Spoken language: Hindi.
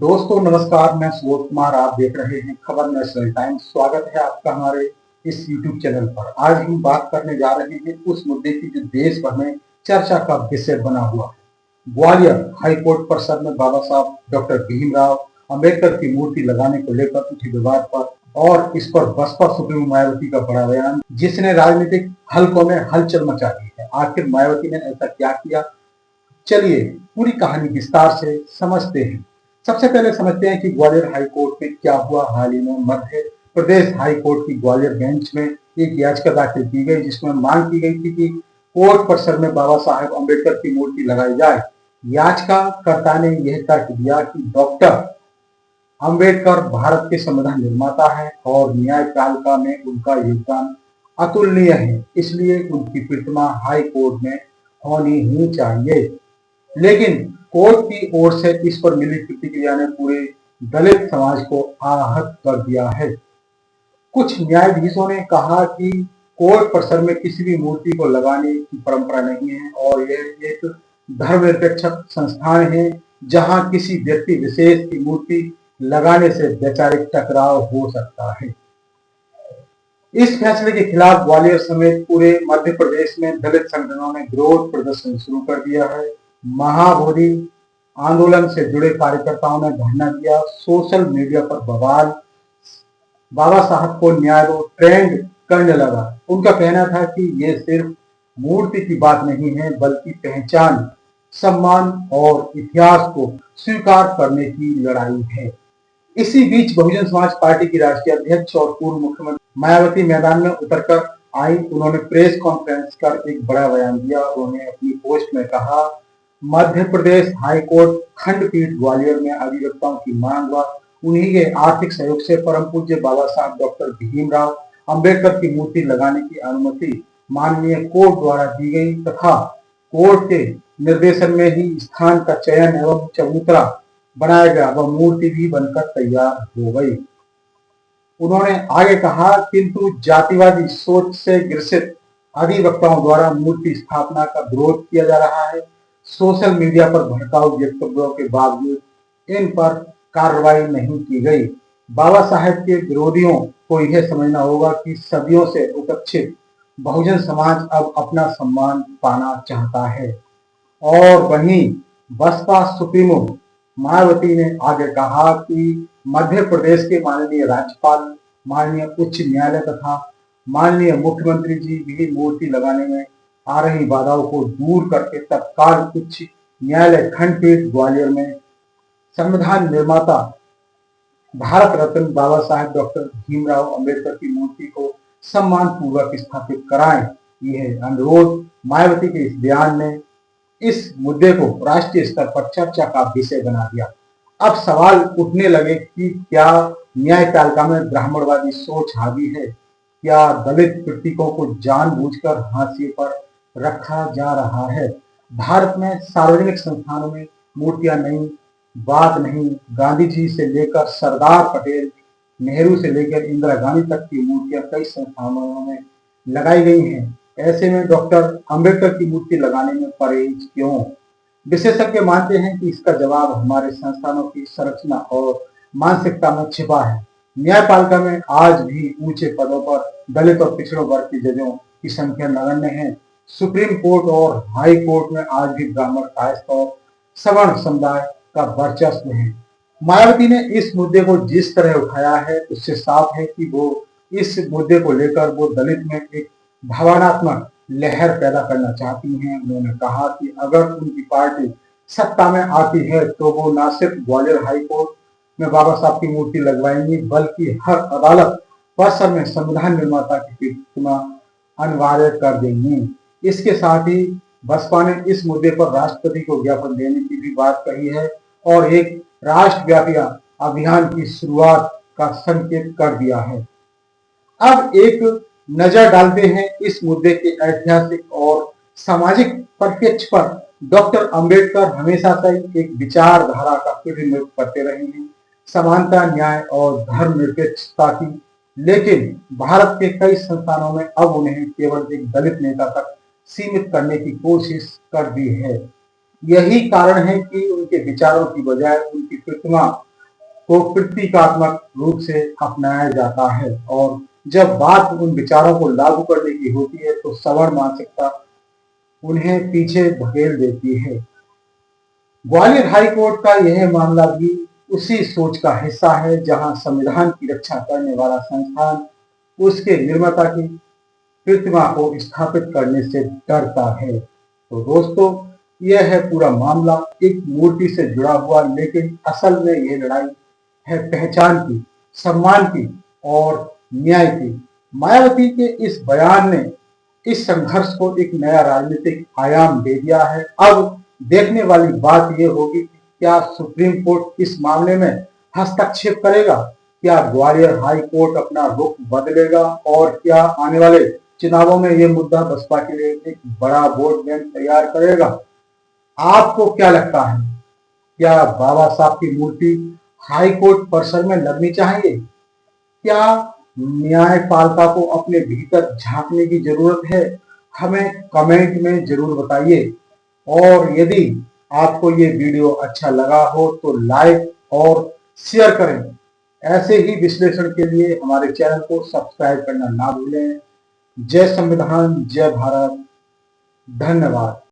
दोस्तों नमस्कार, मैं सुबोध कुमार। आप देख रहे हैं खबर नेशनल टाइम्स। स्वागत है आपका हमारे इस यूट्यूब चैनल पर। आज हम बात करने जा रहे हैं उस मुद्दे की जो देश भर में चर्चा का विषय बना हुआ है। ग्वालियर हाईकोर्ट परिसर में बाबा साहब डॉक्टर भीमराव अंबेडकर की मूर्ति लगाने को लेकर उठे विवाद पर और इस पर बसपा सुप्रीमो मायावती का बड़ा बयान, जिसने राजनीतिक हलकों में हलचल मचा दी है। आखिर मायावती ने ऐसा क्या किया, चलिए पूरी कहानी विस्तार से समझते हैं। सबसे पहले समझते हैं कि ग्वालियर हाई कोर्ट में क्या हुआ। हाल ही में मध्य प्रदेश हाई कोर्ट की ग्वालियर बेंच में एक याचिका दाखिल की गई, जिसमें मांग की गई थी कि कोर्ट परिसर में बाबा साहेब अम्बेडकर की मूर्ति लगाई जाए। याचिकाकर्ता ने यह तर्क दिया कि डॉक्टर अम्बेडकर भारत के संविधान निर्माता है और न्यायपालिका में उनका योगदान अतुलनीय है, इसलिए उनकी प्रतिमा हाई कोर्ट में होनी ही चाहिए। लेकिन कोर्ट की ओर से इस पर मिली प्रतिक्रिया ने पूरे दलित समाज को आहत कर दिया है। कुछ न्यायाधीशों ने कहा कि कोर्ट परिसर में किसी भी मूर्ति को लगाने की परंपरा नहीं है और यह एक धर्मनिरपेक्ष संस्थान है, जहां किसी व्यक्ति विशेष की मूर्ति लगाने से वैचारिक टकराव हो सकता है। इस फैसले के खिलाफ ग्वालियर समेत पूरे मध्य प्रदेश में दलित संगठनों ने विरोध प्रदर्शन शुरू कर दिया है। महाबोधि आंदोलन से जुड़े कार्यकर्ताओं ने धरना दिया। सोशल मीडिया पर बवाल, बाबा साहब को न्याय दो ट्रेंड करने लगा। उनका कहना था कि ये सिर्फ मूर्ति की बात नहीं है, बल्कि पहचान, सम्मान और इतिहास को स्वीकार करने की लड़ाई है। इसी बीच बहुजन समाज पार्टी की राष्ट्रीय अध्यक्ष और पूर्व मुख्यमंत्री मायावती मैदान में उतरकर आई। उन्होंने प्रेस कॉन्फ्रेंस कर एक बड़ा बयान दिया। उन्होंने अपनी पोस्ट में कहा, मध्य प्रदेश हाईकोर्ट खंडपीठ ग्वालियर में अधिवक्ताओं की मांग व उन्हीं के आर्थिक सहयोग से परम पूज्य बाबा साहब डॉक्टर भीमराव अंबेडकर की मूर्ति लगाने की अनुमति माननीय कोर्ट द्वारा दी गई तथा कोर्ट के निर्देशन में ही स्थान का चयन एवं चबूतरा बनाया गया व मूर्ति भी बनकर तैयार हो गई। उन्होंने आगे कहा, किंतु जातिवादी सोच से ग्रसित अधिवक्ताओं द्वारा मूर्ति स्थापना का विरोध किया जा रहा है। सोशल मीडिया पर भड़काऊ वक्तव्यों के बावजूद इन पर कार्रवाई नहीं की गई। बाबा साहेब के विरोधियों को यह समझना होगा कि सदियों से उपेक्षित बहुजन समाज अब अपना सम्मान पाना चाहता है। और वहीं बसपा सुप्रीमो मायावती ने आगे कहा कि मध्य प्रदेश के माननीय राज्यपाल, माननीय उच्च न्यायालय तथा माननीय मुख्यमंत्री जी भी मूर्ति लगाने में आ रही बाधाओं को दूर करके तत्काल उच्च न्यायालय खंडपीठ ग्वालियर में संविधान निर्माता भारत रत्न बाबा साहेब डॉक्टर भीमराव अंबेडकर की मूर्ति को सम्मान पूर्वक स्थापित कराएं। यह अनुरोध मायावती के इस बयान ने इस मुद्दे को राष्ट्रीय स्तर पर चर्चा का विषय बना दिया। अब सवाल उठने लगे कि क्या न्यायपालिका में ब्राह्मणवादी सोच हावी है? क्या दलित प्रतीकों को जानबूझकर हाशिए पर रखा जा रहा है? भारत में सार्वजनिक संस्थानों में मूर्तियां नई बात नहीं। गांधी जी से लेकर सरदार पटेल, नेहरू से लेकर इंदिरा गांधी तक की मूर्तियां कई संस्थानों में लगाई गई हैं। ऐसे में डॉक्टर अंबेडकर की मूर्ति लगाने में परहेज क्यों? विशेषज्ञ मानते हैं कि इसका जवाब हमारे संस्थानों की संरचना और मानसिकता में छिपा है। न्यायपालिका में आज भी ऊंचे पदों पर दलित और पिछड़ों वर्ग के जजों की संख्या नगण्य है। सुप्रीम कोर्ट और हाई कोर्ट में आज भी ब्राह्मण, कायस्थ और सवर्ण समुदाय का वर्चस्व है। मायावती ने इस मुद्दे को जिस तरह उठाया है, उससे साफ है कि वो इस मुद्दे को लेकर वो दलित में एक भावनात्मक लहर पैदा करना चाहती हैं। उन्होंने कहा कि अगर उनकी पार्टी सत्ता में आती है तो वो न सिर्फ ग्वालियर हाई कोर्ट में बाबा साहब की मूर्ति लगवाएंगी, बल्कि हर अदालत परिसर में संविधान निर्माता की प्रतिमा अनिवार्य कर देंगी। इसके साथ ही बसपा ने इस मुद्दे पर राष्ट्रपति को ज्ञापन देने की भी बात कही है और एक राष्ट्रव्यापी अभियान की शुरुआत का संकेत कर दिया है। अब एक नजर डालते हैं इस मुद्दे के ऐतिहासिक और सामाजिक परिप्रेक्ष्य पर। डॉक्टर अंबेडकर हमेशा से एक विचारधारा का प्रतिनिधित्व करते रहे हैं, समानता, न्याय और धर्मनिरपेक्षता की। लेकिन भारत के कई संस्थानों में अब उन्हें केवल एक दलित नेता तक सीमित करने की कोशिश कर दी है। यही कारण है कि उनके विचारों की बजाय उनकी प्रतिमा को प्रतीकात्मक रूप से अपनाया जाता है और जब बात उन विचारों को लागू करने की होती है तो सवर्ण मानसिकता उन्हें पीछे धकेल देती है। ग्वालियर हाई कोर्ट का यह मामला भी उसी सोच का हिस्सा है जहां संविधान की रक्षा करने वाला संस्थान उसके निर्माता की प्रतिमा को स्थापित करने से डरता है। तो दोस्तों, यह है पूरा मामला एक मूर्ति से जुड़ा हुआ, लेकिन असल में यह लड़ाई है पहचान की, सम्मान की और न्याय की। मायावती के इस बयान ने इस संघर्ष को एक नया राजनीतिक आयाम दे दिया है। अब देखने वाली बात यह होगी कि क्या सुप्रीम कोर्ट इस मामले में हस्तक्षेप करेगा, क्या ग्वालियर हाई कोर्ट अपना रुख बदलेगा और क्या आने वाले चुनावों में यह मुद्दा बसपा के लिए एक बड़ा वोट बैंक तैयार करेगा। आपको क्या लगता है, क्या बाबा साहब की मूर्ति हाई कोर्ट परिसर में लगनी चाहिए? क्या न्यायपालिका को अपने भीतर झांकने की जरूरत है? हमें कमेंट में जरूर बताइए। और यदि आपको ये वीडियो अच्छा लगा हो तो लाइक और शेयर करें। ऐसे ही विश्लेषण के लिए हमारे चैनल को सब्सक्राइब करना ना भूलें। जय संविधान, जय भारत, धन्यवाद।